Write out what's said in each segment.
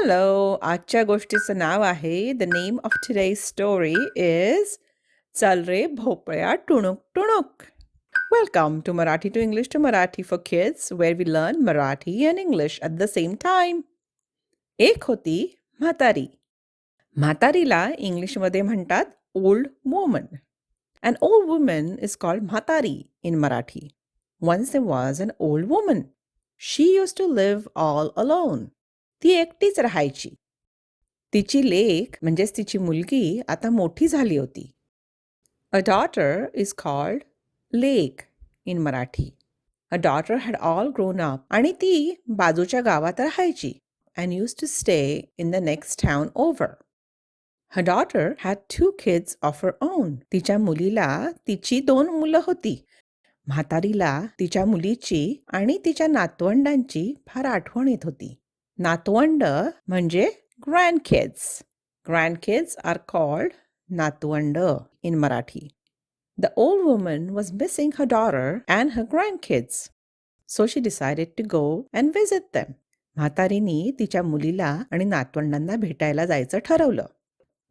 Hello, आजच्या गोष्टीचं नाव आहे the name of today's story is चल रे भोपळ्या टुणूक टुणूक. Welcome to Marathi to English to Marathi for kids where we learn Marathi and English at the same time. एक होती म्हातारी. म्हातारीला इंग्लिशमध्ये म्हणतात old woman. An old woman is called म्हातारी in Marathi. Once there was an old woman. She used to live all alone. ती एकटीच राहायची. तिची लेक म्हणजेच तिची मुलगी आता मोठी झाली होती. A daughter is called lake in Marathi. A daughter had all grown up आणि ती बाजूच्या गावात राहायची and used to stay in the next town over. Her daughter had 2 kids of her own. तिच्या मुलीला तिची 2 मुलं होती. म्हातारीला तिच्या मुलीची आणि तिच्या नातवंडांची फार आठवण येत होती. नातवंड म्हणजे grandkids. Grandkids are called नातवंड in Marathi. The old woman was missing her daughter and her grandkids. So she decided to go and visit them. म्हातारीनी तिच्या मुलीला आणि नातवंडांना भेटायला जायचं ठरवलं.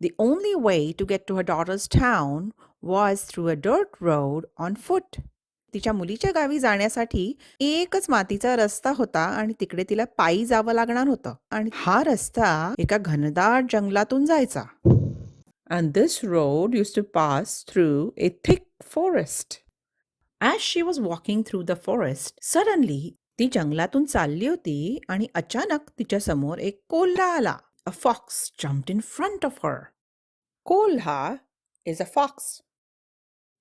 The only way to get to her daughter's town was through a dirt road on foot. तिच्या मुलीच्या गावी जाण्यासाठी एकच मातीचा रस्ता होता आणि तिकडे तिला पायी जावं लागणार होतं. आणि हा रस्ता एका घनदाट जंगलातून जायचा. And this road used to pass through a thick forest. As she was walking through the forest, suddenly ती जंगलातून चालली होती आणि अचानक तिच्या समोर एक कोल्हा आला. A fox jumped in front of her. कोल्हा is a fox.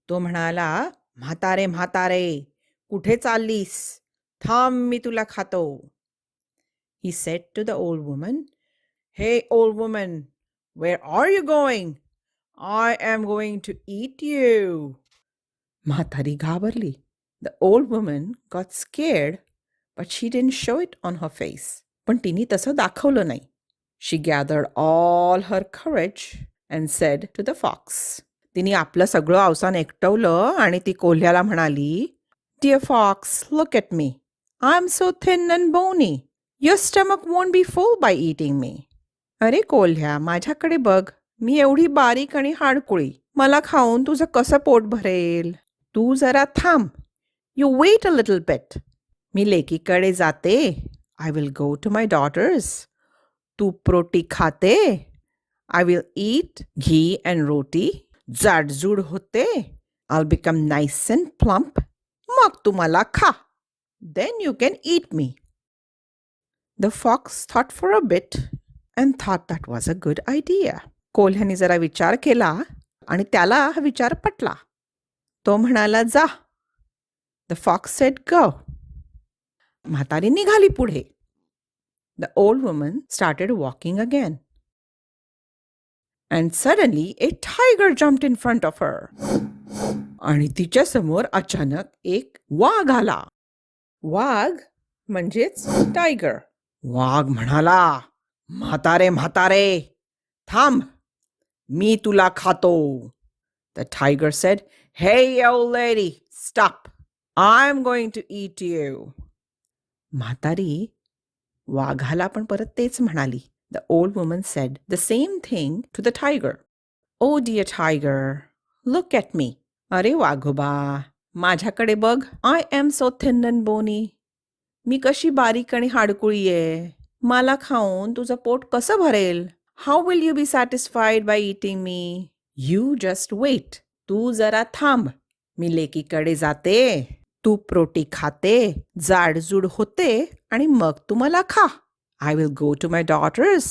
तो म्हणाला, म्हातारे म्हातारे, कुठे चाललीस? थांब, मी तुला खातो. He said to the old woman, Hey old woman, where are you going? I am going to eat you. म्हातारी घाबरली. The old woman got scared, but she didn't show it on her face. पण तिने तसं दाखवलं नाही. She gathered all her courage and said to the fox. तिने आपलं सगळं अवसान एकटवलं आणि ती कोल्ह्याला म्हणाली, Dear fox, look at me. I'm so thin and bony. Your stomach won't be full by eating me. अरे कोल्ह्या, माझ्याकडे बघ. मी एवढी बारीक आणि हाडकुळी. मला खाऊन तुझं कसं पोट भरेल? तू जरा थांब. You wait a little bit. मी लेकीकडे जाते. I will go to my daughters. तूप रोटी खाते. I will eat ghee and roti. जाडजूड होते. I'll become nice and plump. मग तू मला खा. Then you can eat me. The fox thought for a bit and thought that was a good idea. कोल्ह्याने जरा विचार केला आणि त्याला हा विचार पटला. तो म्हणाला, जा. The fox said, go. म्हातारी निघाली पुढे. The old woman started walking again. And suddenly a tiger jumped in front of her. आणि तिच्या समोर अचानक एक वाघ आला. वाघ म्हणजेच टायगर. वाघ म्हणाला, म्हातारे म्हातारे, थांब, मी तुला खातो. The tiger said, Hey old lady, stop. I'm going to eat you. म्हातारी वाघाला पण परत तेच म्हणाली. The old woman said the same thing to the tiger. Oh dear tiger, look at me. अरे वाघोबा, माझ्याकडे बघ. I am so thin and bony. मी कशी बारीक आणि हाडकुळी आहे. मला खाऊन तुझं पोट कसं भरेल? How will you be satisfied by eating me? You just wait. तू जरा थांब. मी लेकीकडे जाते. तूप रोटी खाते. जाडजूड होते आणि मग तू मला खा. I will go to my daughters,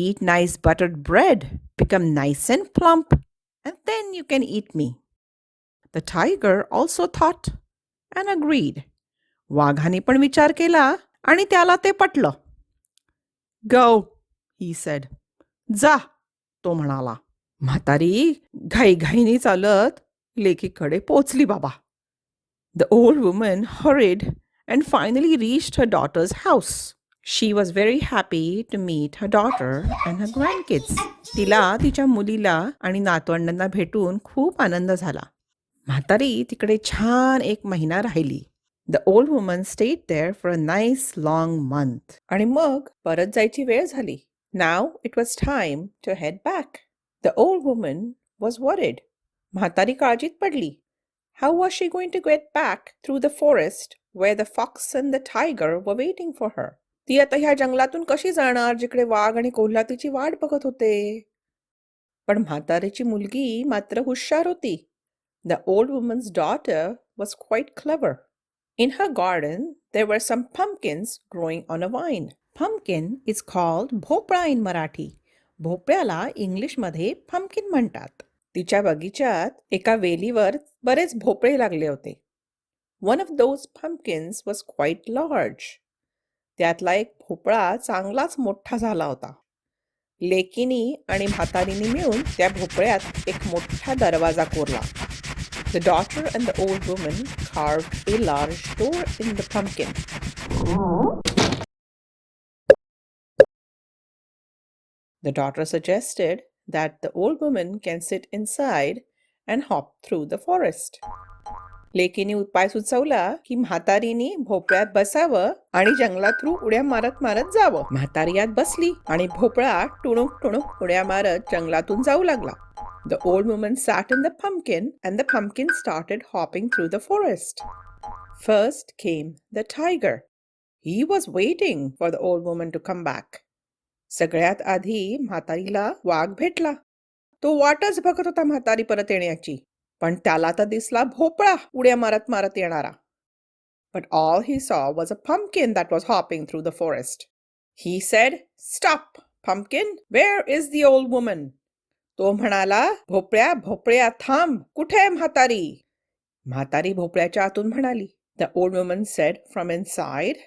eat nice buttered bread, become nice and plump, and then you can eat me. The tiger also thought and agreed. वाघाने पण विचार केला आणि त्याला ते पटलं. Go, he said. जा, तो म्हणाला. म्हातारी घाईघाईने चालत लेकीकडे पोचली बाबा. The old woman hurried and finally reached her daughter's house. She was very happy to meet her daughter and her grandkids. तिला तिच्या मुलीला आणि नातवंडांना भेटून खूप आनंद झाला. म्हातारी तिकडे छान 1 महिना राहिली. The old woman stayed there for a nice long month. आणि मग परत जायची वेळ झाली. Now it was time to head back. The old woman was worried. म्हातारी काळजीत पडली. How was she going to get back through the forest where the fox and the tiger were waiting for her? ती आता ह्या जंगलातून कशी जाणार जिकडे वाघ आणि कोल्हा तिची वाट बघत होते? पण म्हातारीची मुलगी मात्र हुशार होती. The old woman's daughter was quite clever. In her garden, there were some pumpkins growing on a vine. Pumpkin is called भोपळा in Marathi. भोपळ्याला इंग्लिशमध्ये pumpkin म्हणतात. तिच्या बगीच्यात एका वेलीवर बरेच भोपळे लागले होते. One of those pumpkins was quite large. त्यातला एक भोपळा चांगलाच मोठा झाला होता. लेकीनी आणि म्हातारीनी मिळून त्या भोपळ्यात एक मोठा दरवाजा कोरला. The daughter and the old woman carved a large door in the pumpkin. The daughter suggested that the old woman can sit inside and hop through the forest. लेकीने उपाय सुचवला की म्हातारीने भोपळ्यात बसावं आणि जंगलात थ्रू उड्या मारत मारत जावं. म्हातारी यात बसली आणि भोपळा टुणूक टुणूक उड्या मारत जंगलातून जाऊ लागला. The old woman sat in the pumpkin and the pumpkin started hopping through the forest. First came the tiger. He was waiting for the old woman to come back. सगळ्यात आधी म्हातारीला वाघ भेटला. तो वाटच बघत होता म्हातारी परत येण्याची. पण त्याला तर दिसला भोपळा उड्या मारत मारत येणारा. But all he saw was a pumpkin that was hopping through the forest. He said, "Stop, pumpkin. Where is the old woman?" तो म्हणाला, भोपळ्या थांब, कुठे आहे म्हातारी? म्हातारी भोपळ्याच्या आतून म्हणाली. The old woman said from inside,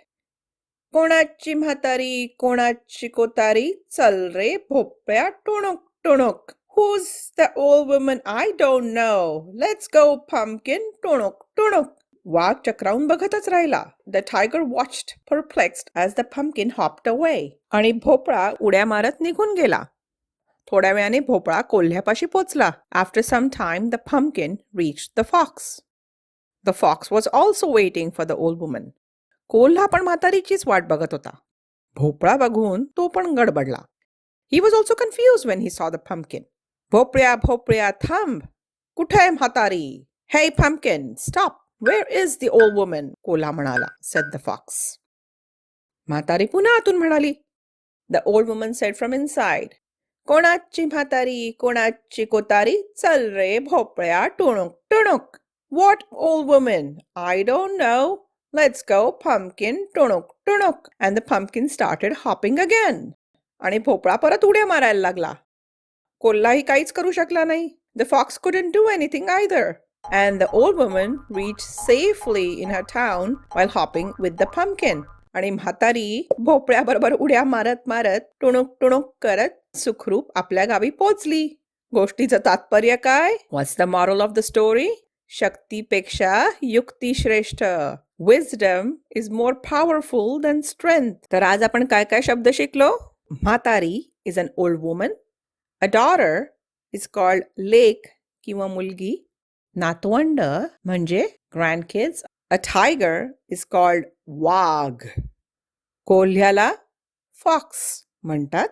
कोणाची म्हातारी, कोणाची कोतारी, चल रे भोपळ्या टुणूक टुणूक. Who's the old woman? I don't know. Let's go, pumpkin, टुणूक टुणूक. वाघ चक्रावून बघतच राहिला. The tiger watched perplexed as the pumpkin hopped away. आणि भोपळा उड्या मारत निघून गेला. थोड्या वेळाने भोपळा कोल्ह्यापाशी पोचला. After some time, the pumpkin reached the fox. The fox was also waiting for the old woman. कोल्हा पण म्हातारीचीच वाट बघत होता. भोपळा बघून तो पण गडबडला. He was also confused when he saw the pumpkin. भोपळ्या थांब, कुठे आहे म्हातारी? Hey pumpkin, stop. Where is the old woman? कोल्हा म्हणाला, said the fox. म्हातारी पुन्हा आतून म्हणाली. The old woman said from inside, कोणाची म्हातारी, कोणाची कोतारी, चल रे भोपळ्या टुणूक टुणूक. What old woman? I don't know. Let's go, pumpkin, टुणूक टुणूक. And the pumpkin started hopping again. आणि भोपळा परत उड्या मारायला लागला. कोल्हाही काहीच करू शकला नाही. The fox couldn't do anything either. And the old woman reached safely in her town while hopping with the pumpkin. आणि म्हातारी भोपळ्याबरोबर उड्या मारत मारत टुणूक टुणूक करत सुखरूप आपल्या गावी पोचली. गोष्टीचं तात्पर्य काय? What's the moral of the story? शक्तीपेक्षा युक्ती श्रेष्ठ. Wisdom is more powerful than strength. तर आज आपण काय काय शब्द शिकलो? म्हातारी is an old woman. A daughter is called लेक किंवा मुलगी. नातवंड म्हणजे grandkids. A tiger is called Wagh. कोल्ह्याला fox म्हणतात.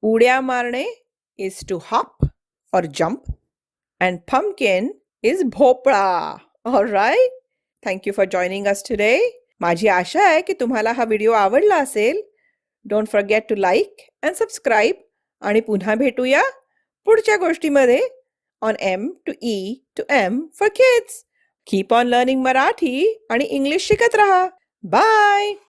उड्या मारणे is to hop or jump. And pumpkin is भोपळा. All right? Thank you for joining us today. माझी आशा आहे की तुम्हाला हा व्हिडिओ आवडला असेल. Don't forget to like and subscribe. आणि पुन्हा भेटूया पुढच्या गोष्टीमध्ये on M to E to M for kids. Keep on learning Marathi आणि इंग्लिश शिकत रहा. Bye!